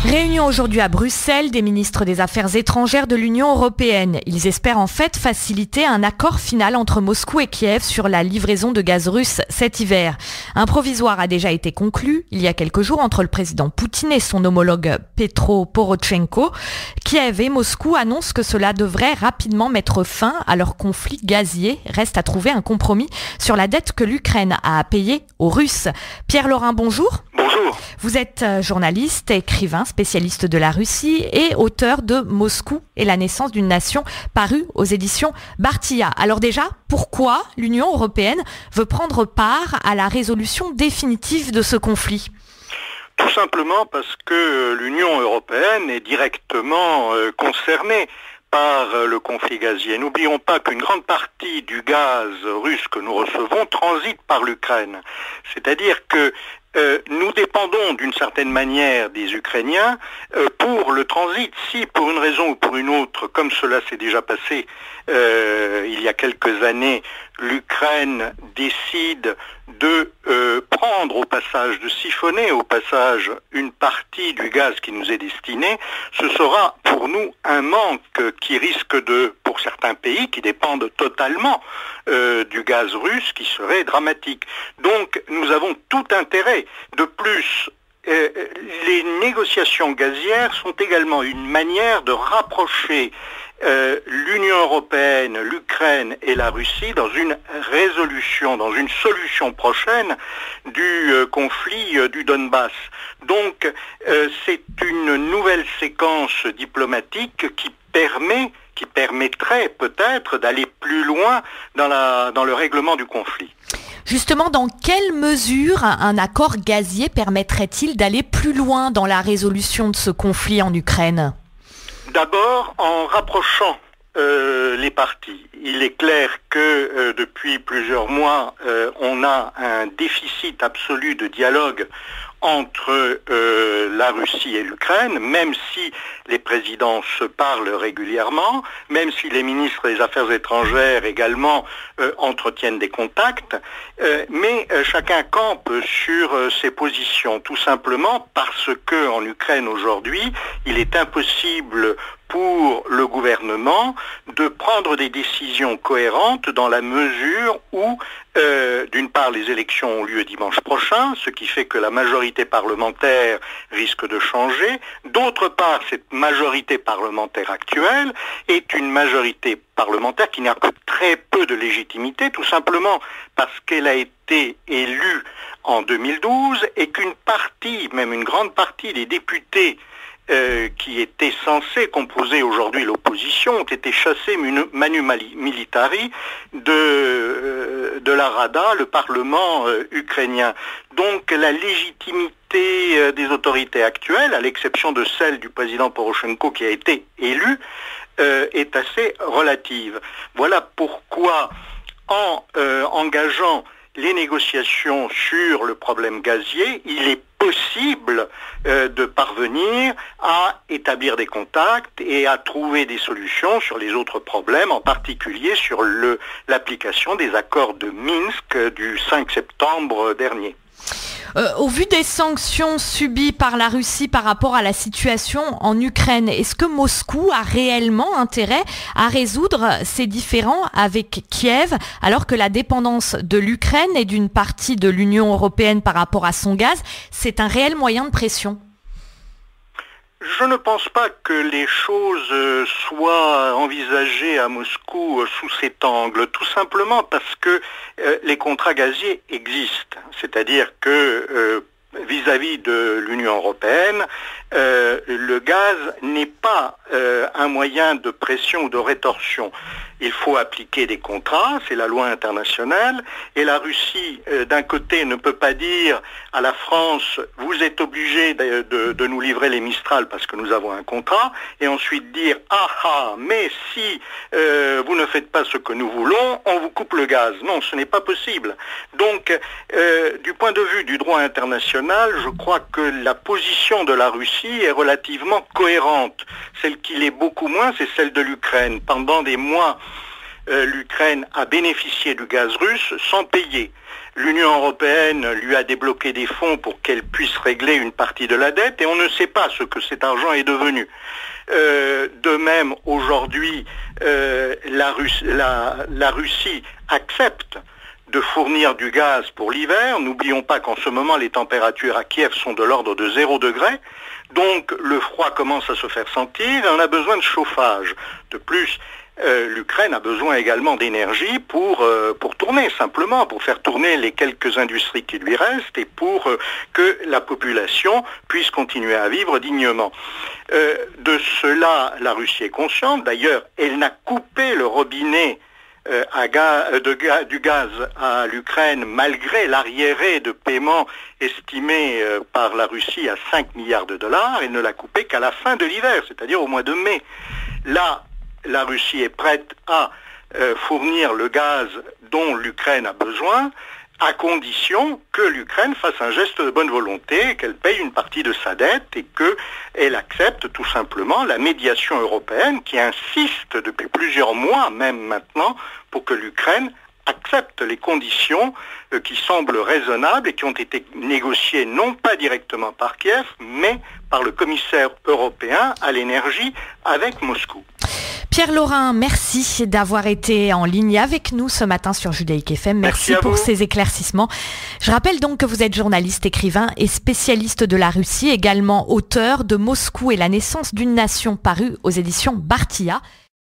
Réunion aujourd'hui à Bruxelles des ministres des Affaires étrangères de l'Union européenne. Ils espèrent en fait faciliter un accord final entre Moscou et Kiev sur la livraison de gaz russe cet hiver. Un provisoire a déjà été conclu il y a quelques jours entre le président Poutine et son homologue Petro Porochenko. Kiev et Moscou annoncent que cela devrait rapidement mettre fin à leur conflit gazier. Reste à trouver un compromis sur la dette que l'Ukraine a à payer aux Russes. Pierre Laurin, bonjour. Bonjour. Vous êtes journaliste, écrivain, spécialiste de la Russie et auteur de Moscou et la naissance d'une nation, paru aux éditions Bartilla. Alors déjà, pourquoi l'Union européenne veut prendre part à la résolution définitive de ce conflit ? Tout simplement parce que l'Union européenne est directement concernée par le conflit gazier. N'oublions pas qu'une grande partie du gaz russe que nous recevons transite par l'Ukraine. C'est-à-dire que nous dépendons d'une certaine manière des Ukrainiens pour le transit. Si pour une raison ou pour une autre, comme cela s'est déjà passé il y a quelques années, l'Ukraine décide de prendre au passage, de siphonner au passage une partie du gaz qui nous est destiné, ce sera pour nous un manque qui risque de, pour certains pays qui dépendent totalement du gaz russe, qui serait dramatique. Donc nous avons tout intérêt. De plus, les négociations gazières sont également une manière de rapprocher l'Union européenne, l'Ukraine et la Russie dans une résolution, dans une solution prochaine du conflit du Donbass. Donc c'est une nouvelle séquence diplomatique qui permettrait peut-être d'aller plus loin dans le règlement du conflit. Justement, dans quelle mesure un accord gazier permettrait-il d'aller plus loin dans la résolution de ce conflit en Ukraine ? D'abord, en rapprochant les parties. Il est clair que depuis plusieurs mois, on a un déficit absolu de dialogue entre la Russie et l'Ukraine, même si les présidents se parlent régulièrement, même si les ministres des Affaires étrangères également entretiennent des contacts, mais chacun campe sur ses positions, tout simplement parce que en Ukraine aujourd'hui, il est impossible pour le gouvernement de prendre des décisions cohérentes dans la mesure où, d'une part, les élections ont lieu dimanche prochain, ce qui fait que la majorité parlementaire risque de changer. D'autre part, cette majorité parlementaire actuelle est une majorité parlementaire qui n'a que très peu de légitimité, tout simplement parce qu'elle a été élue en 2012 et qu'une partie, même une grande partie des députés qui étaient censés composer aujourd'hui l'opposition ont été chassés manu militari de la Rada, le Parlement ukrainien. Donc la légitimité des autorités actuelles, à l'exception de celle du président Porochenko qui a été élu, est assez relative. Voilà pourquoi en engageant les négociations sur le problème gazier, il est possible de parvenir à établir des contacts et à trouver des solutions sur les autres problèmes, en particulier sur l'application des accords de Minsk du 5 septembre dernier. Au vu des sanctions subies par la Russie par rapport à la situation en Ukraine, est-ce que Moscou a réellement intérêt à résoudre ces différends avec Kiev, alors que la dépendance de l'Ukraine et d'une partie de l'Union européenne par rapport à son gaz, c'est un réel moyen de pression ? Je ne pense pas que les choses soient envisagées à Moscou sous cet angle, tout simplement parce que les contrats gaziers existent. C'est-à-dire que vis-à-vis de l'Union européenne, le gaz n'est pas un moyen de pression ou de rétorsion. Il faut appliquer des contrats, c'est la loi internationale, et la Russie, d'un côté, ne peut pas dire à la France, vous êtes obligé de nous livrer les Mistral parce que nous avons un contrat, et ensuite dire, mais si vous ne faites pas ce que nous voulons, on vous coupe le gaz. Non, ce n'est pas possible. Donc, du point de vue du droit international, je crois que la position de la Russie est relativement cohérente. Celle qui l'est beaucoup moins, c'est celle de l'Ukraine. Pendant des mois, l'Ukraine a bénéficié du gaz russe sans payer. L'Union européenne lui a débloqué des fonds pour qu'elle puisse régler une partie de la dette et on ne sait pas ce que cet argent est devenu. De même, aujourd'hui, la Russie accepte de fournir du gaz pour l'hiver. N'oublions pas qu'en ce moment, les températures à Kiev sont de l'ordre de 0 degré. Donc, le froid commence à se faire sentir et on a besoin de chauffage. De plus, l'Ukraine a besoin également d'énergie pour tourner, simplement, pour faire tourner les quelques industries qui lui restent et pour que la population puisse continuer à vivre dignement. De cela, la Russie est consciente. D'ailleurs, elle n'a coupé le robinet du gaz à l'Ukraine malgré l'arriéré de paiement estimé par la Russie à 5 milliards de dollars. Elle ne l'a coupé qu'à la fin de l'hiver, c'est-à-dire au mois de mai. Là, la Russie est prête à fournir le gaz dont l'Ukraine a besoin, à condition que l'Ukraine fasse un geste de bonne volonté, qu'elle paye une partie de sa dette et qu'elle accepte tout simplement la médiation européenne qui insiste depuis plusieurs mois, même maintenant, pour que l'Ukraine accepte les conditions qui semblent raisonnables et qui ont été négociées non pas directement par Kiev, mais par le commissaire européen à l'énergie avec Moscou. Pierre Laurin, merci d'avoir été en ligne avec nous ce matin sur Judaïque FM. Merci pour ces éclaircissements. Je rappelle donc que vous êtes journaliste, écrivain et spécialiste de la Russie, également auteur de Moscou et la naissance d'une nation paru aux éditions Bartia.